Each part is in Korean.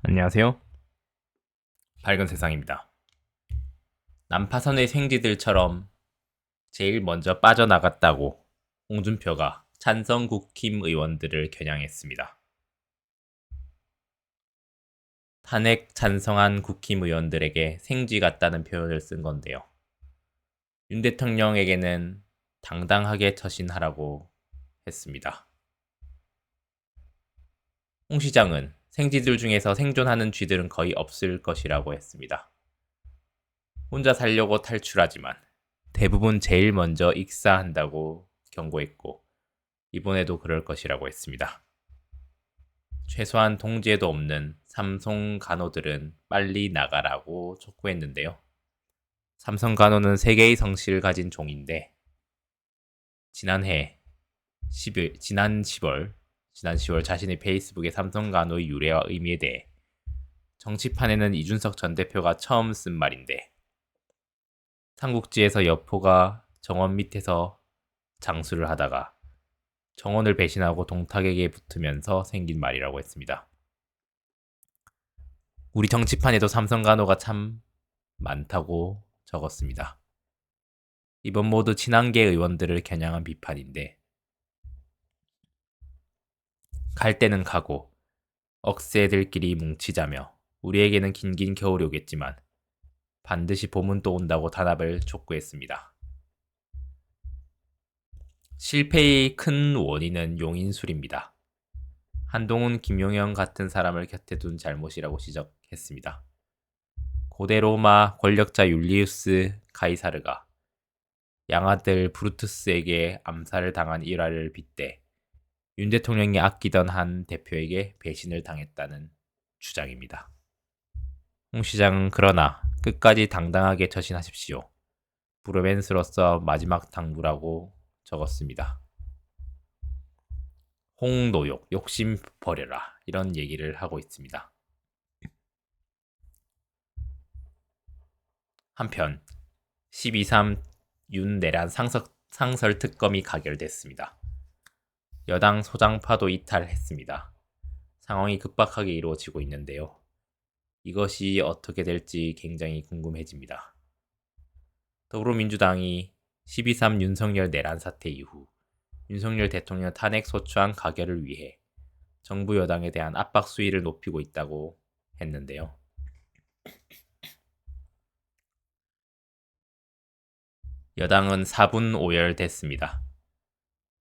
안녕하세요. 밝은 세상입니다. 난파선의 생쥐들처럼 제일 먼저 빠져나갔다고 홍준표가 찬성 국힘 의원들을 겨냥했습니다. 탄핵 찬성한 국힘 의원들에게 생쥐 같다는 표현을 쓴 건데요. 윤 대통령에게는 당당하게 처신하라고 했습니다. 홍 시장은 생쥐들 중에서 생존하는 쥐들은 거의 없을 것이라고 했습니다. 혼자 살려고 탈출하지만 대부분 제일 먼저 익사한다고 경고했고 이번에도 그럴 것이라고 했습니다. 최소한 동지에도 없는 삼성 간호들은 빨리 나가라고 촉구했는데요. 삼성 간호는 3개의 성씨를 가진 종인데 지난 10월 자신의 페이스북에 삼성 간호의 유래와 의미에 대해 정치판에는 이준석 전 대표가 처음 쓴 말인데 삼국지에서 여포가 정원 밑에서 장수를 하다가 정원을 배신하고 동탁에게 붙으면서 생긴 말이라고 했습니다. 우리 정치판에도 삼성 간호가 참 많다고 적었습니다. 이번 모두 친한계 의원들을 겨냥한 비판인데 갈 때는 가고 억새들끼리 뭉치자며 우리에게는 긴긴 겨울이 오겠지만 반드시 봄은 또 온다고 단합을 촉구했습니다. 실패의 큰 원인은 용인술입니다. 한동훈, 김용현 같은 사람을 곁에 둔 잘못이라고 지적했습니다. 고대 로마 권력자 율리우스 가이사르가 양아들 브루투스에게 암살을 당한 일화를 빗대 윤 대통령이 아끼던 한 대표에게 배신을 당했다는 주장입니다. 홍 시장은 그러나 끝까지 당당하게 처신하십시오. 브로맨스로서 마지막 당부라고 적었습니다. 홍노욕, 욕심 버려라 이런 얘기를 하고 있습니다. 한편 12.3 윤내란 상설 특검이 가결됐습니다. 여당 소장파도 이탈했습니다. 상황이 급박하게 이루어지고 있는데요. 이것이 어떻게 될지 굉장히 궁금해집니다. 더불어민주당이 12.3 윤석열 내란 사태 이후 윤석열 대통령 탄핵 소추안 가결을 위해 정부 여당에 대한 압박 수위를 높이고 있다고 했는데요. 여당은 4분 오열됐습니다.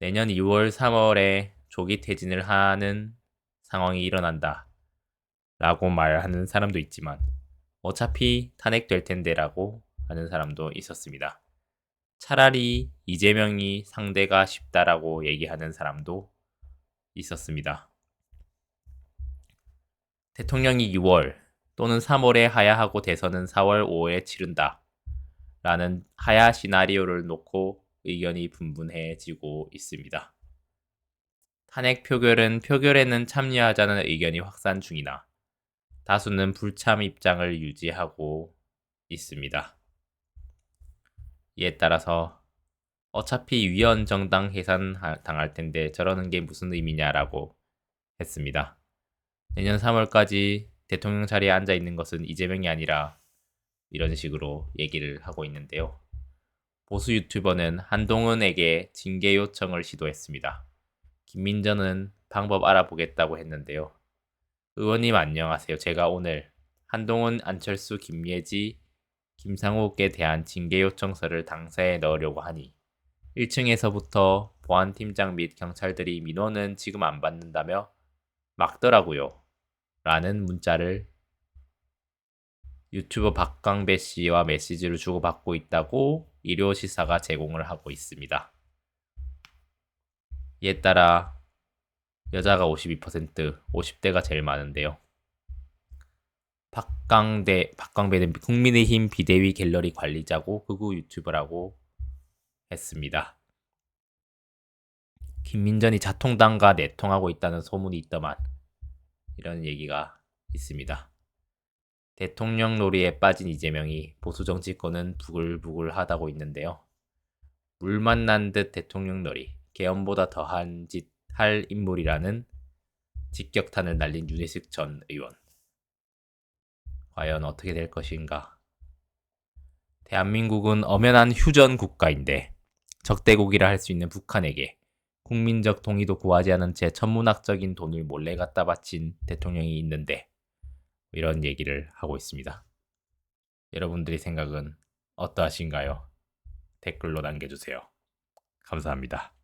내년 2월, 3월에 조기 퇴진을 하는 상황이 일어난다 라고 말하는 사람도 있지만 어차피 탄핵될 텐데 라고 하는 사람도 있었습니다. 차라리 이재명이 상대가 쉽다라고 얘기하는 사람도 있었습니다. 대통령이 6월 또는 3월에 하야하고 대선은 4월 5월에 치른다 라는 하야 시나리오를 놓고 의견이 분분해지고 있습니다. 탄핵 표결에는 참여하자는 의견이 확산 중이나 다수는 불참 입장을 유지하고 있습니다. 이에 따라서 어차피 위헌 정당 해산 당할 텐데 저러는 게 무슨 의미냐라고 했습니다. 내년 3월까지 대통령 자리에 앉아 있는 것은 이재명이 아니라 이런 식으로 얘기를 하고 있는데요. 보수 유튜버는 한동훈에게 징계 요청을 시도했습니다. 김민전은 방법 알아보겠다고 했는데요. 의원님 안녕하세요. 제가 오늘 한동훈, 안철수, 김예지, 김상욱에 대한 징계 요청서를 당사에 넣으려고 하니 1층에서부터 보안팀장 및 경찰들이 민원은 지금 안 받는다며 막더라고요. 라는 문자를 유튜버 박광배 씨와 메시지를 주고받고 있다고 일요시사가 제공을 하고 있습니다. 이에 따라 여자가 52%, 50대가 제일 많은데요. 박광배는 국민의힘 비대위 갤러리 관리자고 극우 유튜버라고 했습니다. 김민전이 자통당과 내통하고 있다는 소문이 있더만 이런 얘기가 있습니다. 대통령 놀이에 빠진 이재명이 보수 정치권은 부글부글하다고 있는데요. 물 만난 듯 대통령 놀이, 계엄보다 더한 짓 할 인물이라는 직격탄을 날린 윤희숙 전 의원. 과연 어떻게 될 것인가? 대한민국은 엄연한 휴전 국가인데 적대국이라 할 수 있는 북한에게 국민적 동의도 구하지 않은 채 천문학적인 돈을 몰래 갖다 바친 대통령이 있는데 이런 얘기를 하고 있습니다. 여러분들의 생각은 어떠하신가요? 댓글로 남겨주세요. 감사합니다.